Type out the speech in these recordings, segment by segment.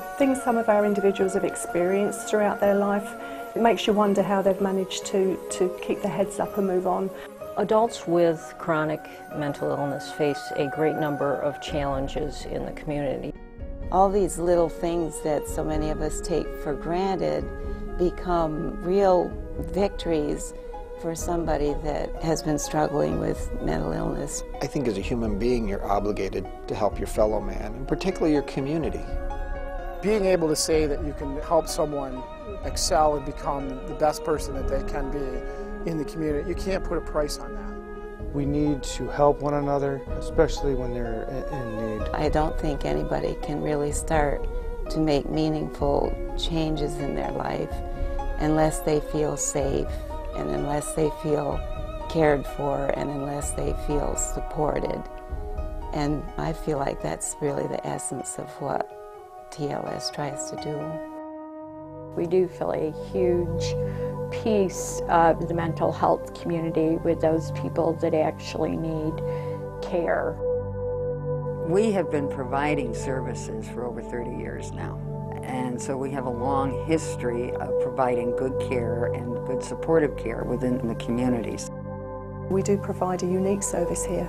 The things some of our individuals have experienced throughout their life, it makes you wonder how they've managed to keep their heads up and move on. Adults with chronic mental illness face a great number of challenges in the community. All these little things that so many of us take for granted become real victories for somebody that has been struggling with mental illness. I think as a human being, you're obligated to help your fellow man, and particularly your community. Being able to say that you can help someone excel and become the best person that they can be in the community, you can't put a price on that. We need to help one another, especially when they're in need. I don't think anybody can really start to make meaningful changes in their life unless they feel safe and unless they feel cared for and unless they feel supported. And I feel like that's really the essence of what TLS tries to do. We do feel a huge piece of the mental health community with those people that actually need care. We have been providing services for over 30 years now, and so we have a long history of providing good care and good supportive care within the communities. We do provide a unique service here.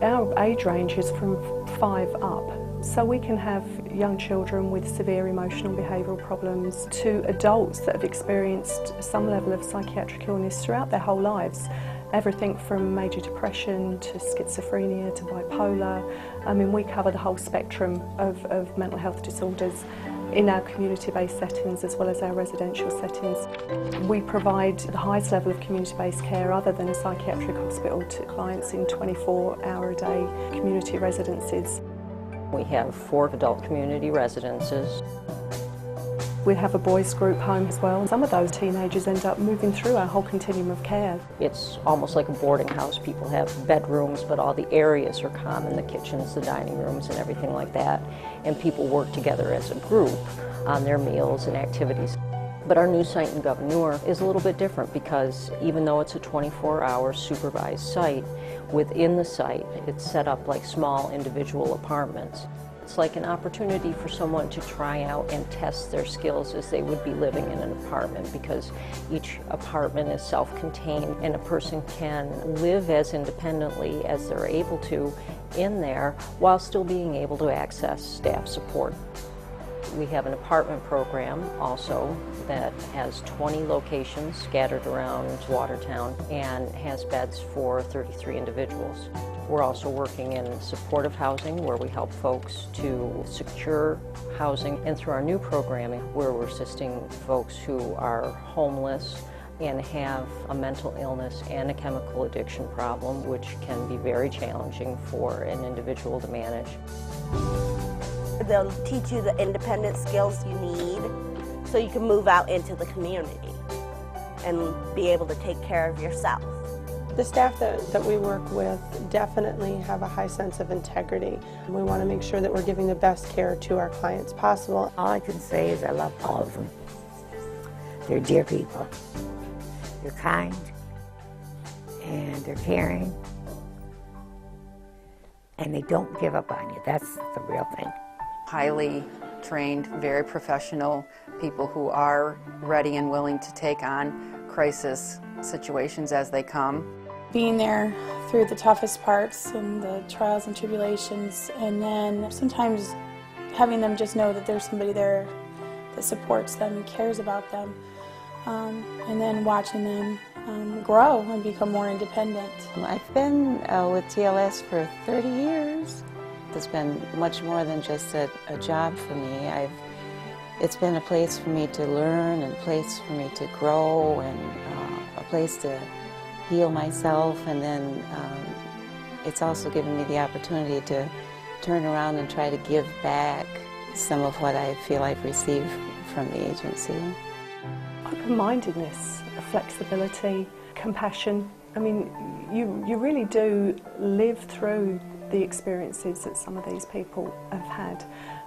Our age range is from 5 up, so we can have young children with severe emotional behavioural problems to adults that have experienced some level of psychiatric illness throughout their whole lives. Everything from major depression to schizophrenia to bipolar. I mean, we cover the whole spectrum of mental health disorders in our community-based settings as well as our residential settings. We provide the highest level of community-based care other than a psychiatric hospital to clients in 24-hour-a-day community residences. We have 4 adult community residences. We have a boys group home as well. Some of those teenagers end up moving through our whole continuum of care. It's almost like a boarding house. People have bedrooms, but all the areas are common, the kitchens, the dining rooms, and everything like that. And people work together as a group on their meals and activities. But our new site in Governor is a little bit different because even though it's a 24-hour supervised site, within the site it's set up like small individual apartments. It's like an opportunity for someone to try out and test their skills as they would be living in an apartment, because each apartment is self-contained and a person can live as independently as they're able to in there while still being able to access staff support. We have an apartment program also that has 20 locations scattered around Watertown and has beds for 33 individuals. We're also working in supportive housing where we help folks to secure housing, and through our new programming where we're assisting folks who are homeless and have a mental illness and a chemical addiction problem, which can be very challenging for an individual to manage. They'll teach you the independent skills you need so you can move out into the community and be able to take care of yourself. The staff that we work with definitely have a high sense of integrity. We want to make sure that we're giving the best care to our clients possible. All I can say is I love all of them. They're dear people. They're kind and they're caring, and they don't give up on you. That's the real thing. Highly trained, very professional people who are ready and willing to take on crisis situations as they come. Being there through the toughest parts and the trials and tribulations, and then sometimes having them just know that there's somebody there that supports them and cares about them, and then watching them grow and become more independent. I've been with TLS for 30 years. It's been much more than just a job for me. It's been a place for me to learn and a place for me to grow and a place to heal myself, and then it's also given me the opportunity to turn around and try to give back some of what I feel I've received from the agency. Open-mindedness, flexibility, compassion. I mean, you really do live through the experiences that some of these people have had.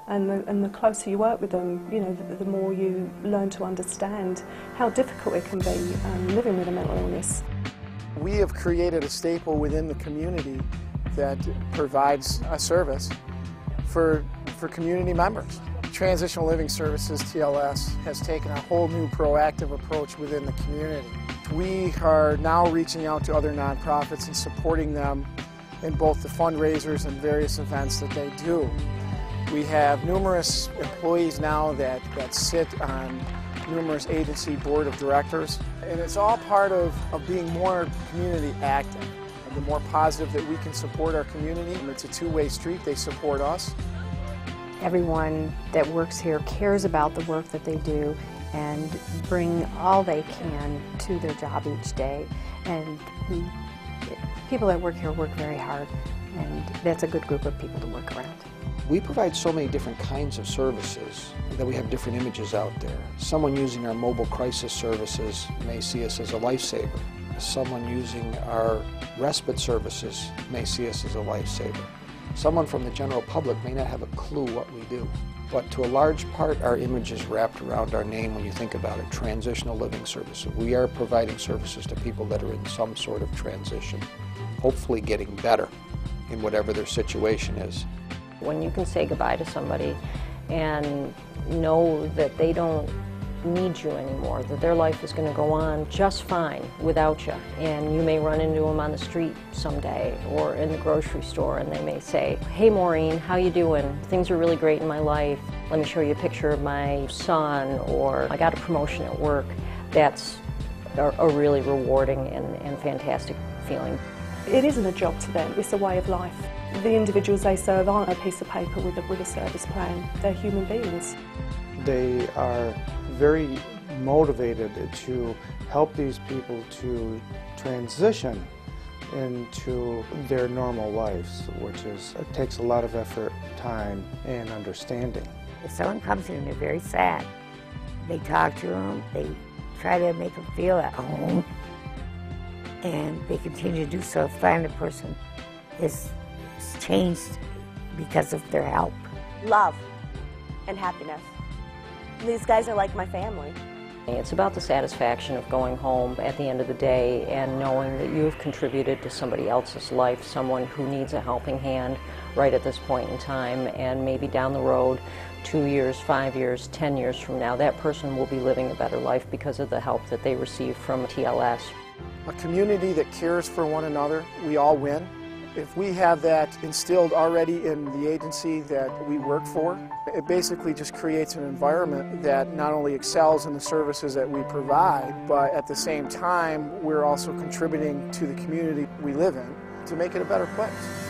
And the closer you work with them, you know, the more you learn to understand how difficult it can be living with a mental illness. We have created a staple within the community that provides a service for community members. Transitional Living Services, TLS, has taken a whole new proactive approach within the community. We are now reaching out to other nonprofits and supporting them in both the fundraisers and various events that they do. We have numerous employees now that sit on numerous agency board of directors, and it's all part of being more community active. The more positive that we can support our community, it's a two-way street. They support us. Everyone that works here cares about the work that they do and bring all they can to their job each day. And people that work here work very hard, and that's a good group of people to work around. We provide so many different kinds of services that we have different images out there. Someone using our mobile crisis services may see us as a lifesaver. Someone using our respite services may see us as a lifesaver. Someone from the general public may not have a clue what we do. But to a large part, our image is wrapped around our name when you think about it, Transitional Living Services. We are providing services to people that are in some sort of transition, hopefully getting better in whatever their situation is. When you can say goodbye to somebody and know that they don't need you anymore, that their life is going to go on just fine without you, and you may run into them on the street someday or in the grocery store and they may say, "Hey Maureen, how you doing? Things are really great in my life. Let me show you a picture of my son," or "I got a promotion at work." That's a really rewarding and fantastic feeling. It isn't a job to them, it's a way of life. The individuals they serve aren't a piece of paper with a service plan, they're human beings. They are very motivated to help these people to transition into their normal lives, which it takes a lot of effort, time, and understanding. If someone comes in and they're very sad, they talk to them, they try to make them feel at home, and they continue to do so. Find the person is changed because of their help. Love and happiness. These guys are like my family. It's about the satisfaction of going home at the end of the day and knowing that you have contributed to somebody else's life, someone who needs a helping hand right at this point in time, and maybe down the road, 2 years, 5 years, 10 years from now, that person will be living a better life because of the help that they receive from TLS. A community that cares for one another, we all win. If we have that instilled already in the agency that we work for, it basically just creates an environment that not only excels in the services that we provide, but at the same time, we're also contributing to the community we live in to make it a better place.